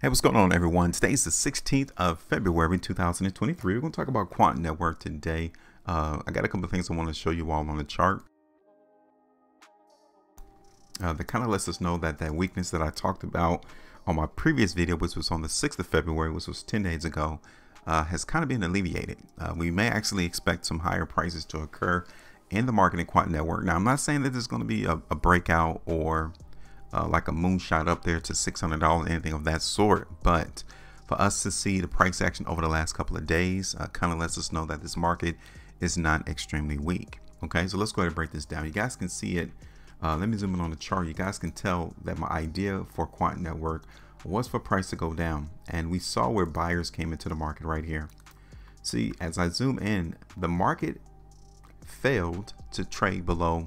Hey, what's going on, everyone? Today's the 16th of February, 2023. We're going to talk about Quant Network today. I got a couple of things I want to show you all on the chart. That kind of lets us know that that weakness that I talked about on my previous video, which was on the 6th of February, which was 10 days ago, has kind of been alleviated. We may actually expect some higher prices to occur in the market in Quant Network. Now, I'm not saying that there's going to be a breakout or like a moonshot up there to $600, anything of that sort, but for us to see the price action over the last couple of days kind of lets us know that this market is not extremely weak. Okay, so let's go ahead and break this down. You guys can see it. Let me zoom in on the chart. You guys can tell that my idea for Quant Network was for price to go down, and we saw where buyers came into the market right here. See, as I zoom in, the market failed to trade below,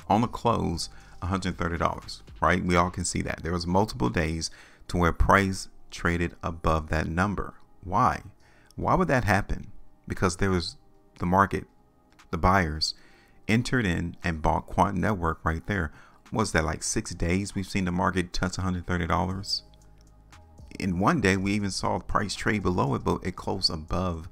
on the close, $130, right? We all can see that there was multiple days to where price traded above that number. Why would that happen? Because there was the market, the buyers entered in and bought Quant Network right there. Was that like 6 days we've seen the market touch $130? In one day we even saw the price trade below it, but it closed above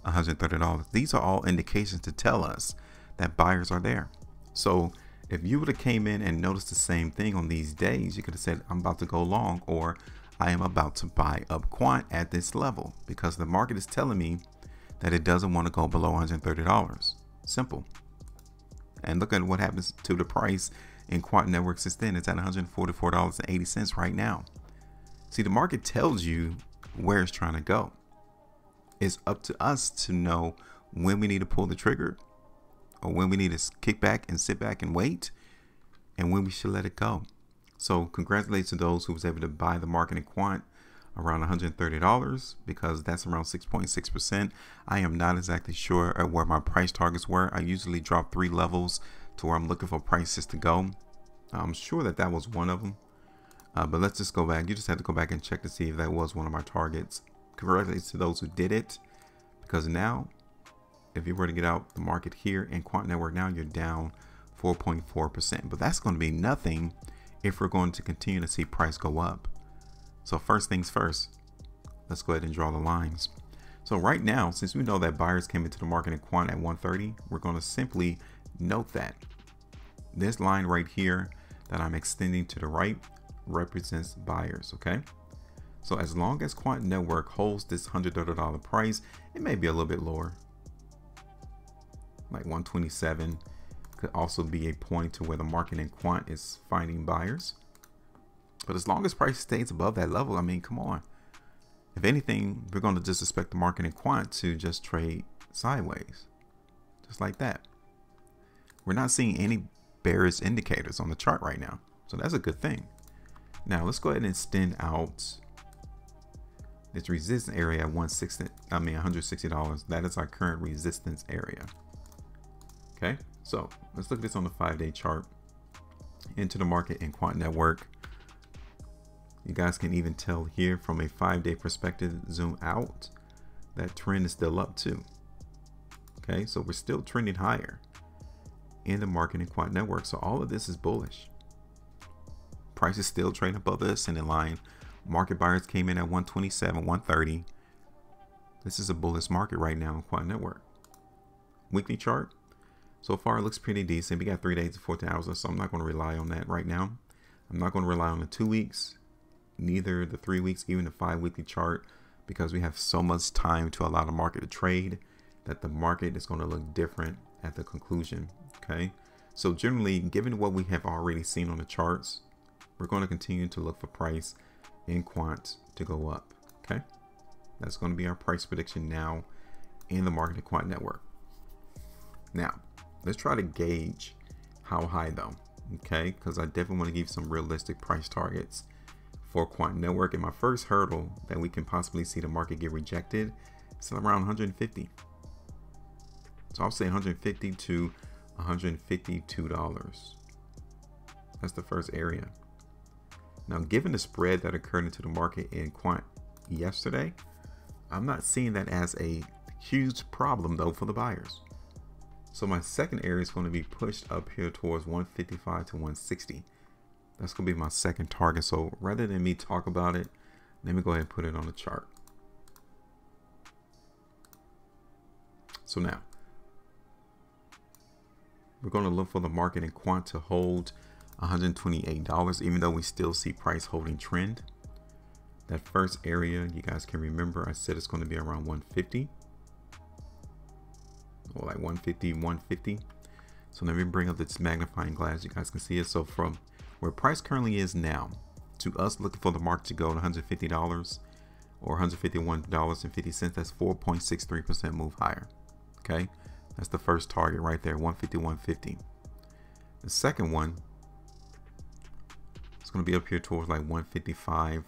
$130. These are all indications to tell us that buyers are there. So if you would have came in and noticed the same thing on these days, you could have said, I'm about to go long, or I am about to buy up Quant at this level, because the market is telling me that it doesn't want to go below $130. Simple. And look at what happens to the price in Quant Network since then. It's at $144.80 right now. See, the market tells you where it's trying to go. It's up to us to know when we need to pull the trigger, or when we need to kick back and sit back and wait, and when we should let it go. So congratulations to those who was able to buy the market in Quant around $130, because that's around 6.6%. I am not exactly sure at where my price targets were. I usually drop 3 levels to where I'm looking for prices to go. I'm sure that that was one of them, but let's just go back. You just have to go back and check to see if that was one of my targets. Congratulations to those who did it, because now if you were to get out the market here in Quant Network, now you're down 4.4%. But that's going to be nothing if we're going to continue to see price go up. So first things first, let's go ahead and draw the lines. So right now, since we know that buyers came into the market in Quant at 130, we're going to simply note that this line right here that I'm extending to the right represents buyers. Okay, so as long as Quant Network holds this $130 price, it may be a little bit lower, like 127 could also be a point to where the market in Quant is finding buyers. But as long as price stays above that level, I mean, come on. If anything, we're going to just expect the market in Quant to just trade sideways, just like that. We're not seeing any bearish indicators on the chart right now, so that's a good thing. Now let's go ahead and extend out this resistance area at $160. That is our current resistance area. Okay, so let's look at this on the 5-day chart. Into the market in Quant Network. You guys can even tell here from a 5-day perspective, zoom out, that trend is still up too. Okay, so we're still trending higher in the market in Quant Network. So all of this is bullish. Price is still trading above the ascending line. Market buyers came in at 127, 130. This is a bullish market right now in Quant Network. Weekly chart. So far, it looks pretty decent. We got 3 days to 14 hours, so I'm not going to rely on that right now. I'm not going to rely on the 2 weeks, neither the 3 weeks, even the 5-weekly chart, because we have so much time to allow the market to trade that the market is going to look different at the conclusion. Okay, so generally, given what we have already seen on the charts, we're going to continue to look for price in Quant to go up. Okay, that's going to be our price prediction now in the market in Quant Network. Now, let's try to gauge how high though, okay? Because I definitely want to give some realistic price targets for Quant Network. And my first hurdle that we can possibly see the market get rejected is around 150. So I'll say 150 to $152. That's the first area. Now, given the spread that occurred into the market in Quant yesterday, I'm not seeing that as a huge problem though for the buyers. So my second area is going to be pushed up here towards 155 to 160. That's going to be my second target. So rather than me talk about it, Let me go ahead and put it on the chart. So now we're going to look for the market in Quant to hold $128, even though we still see price holding trend. That first area, you guys can remember, I said it's going to be around 150, or like 150, 150. So let me bring up this magnifying glass. You guys can see it. So from where price currently is now to us looking for the market to go to $150 or $151.50, that's 4.63% move higher. Okay, that's the first target right there, 150, 150. The second one, it's going to be up here towards like 155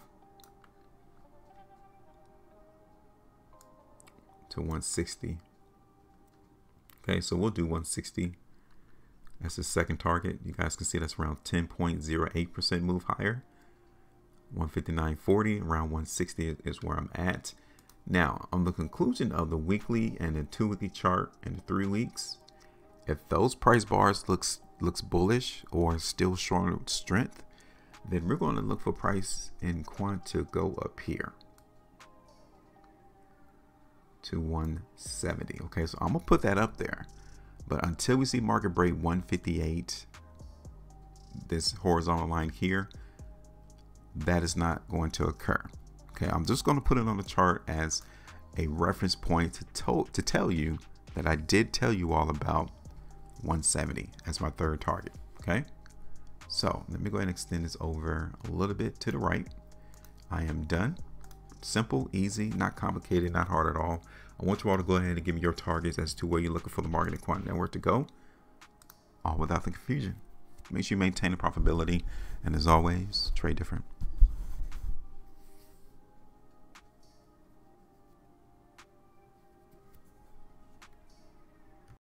to 160. Okay, so we'll do 160. That's the second target. You guys can see that's around 10.08% move higher. 159.40, around 160 is where I'm at. Now, on the conclusion of the weekly and the 2-weekly chart and the 3 weeks, if those price bars looks bullish or still showing strength, then we're going to look for price in Quant to go up here to 170. Okay, so I'm gonna put that up there, but until we see market break 158, this horizontal line here, that is not going to occur. Okay, I'm just going to put it on the chart as a reference point to tell you that I did tell you all about 170 as my third target. Okay, so let me go ahead and extend this over a little bit to the right. I am done. Simple, easy, not complicated, not hard at all. I want you all to go ahead and give me your targets as to where you're looking for the market and Quant Network to go, all without the confusion. Make sure you maintain the profitability, and as always, trade different.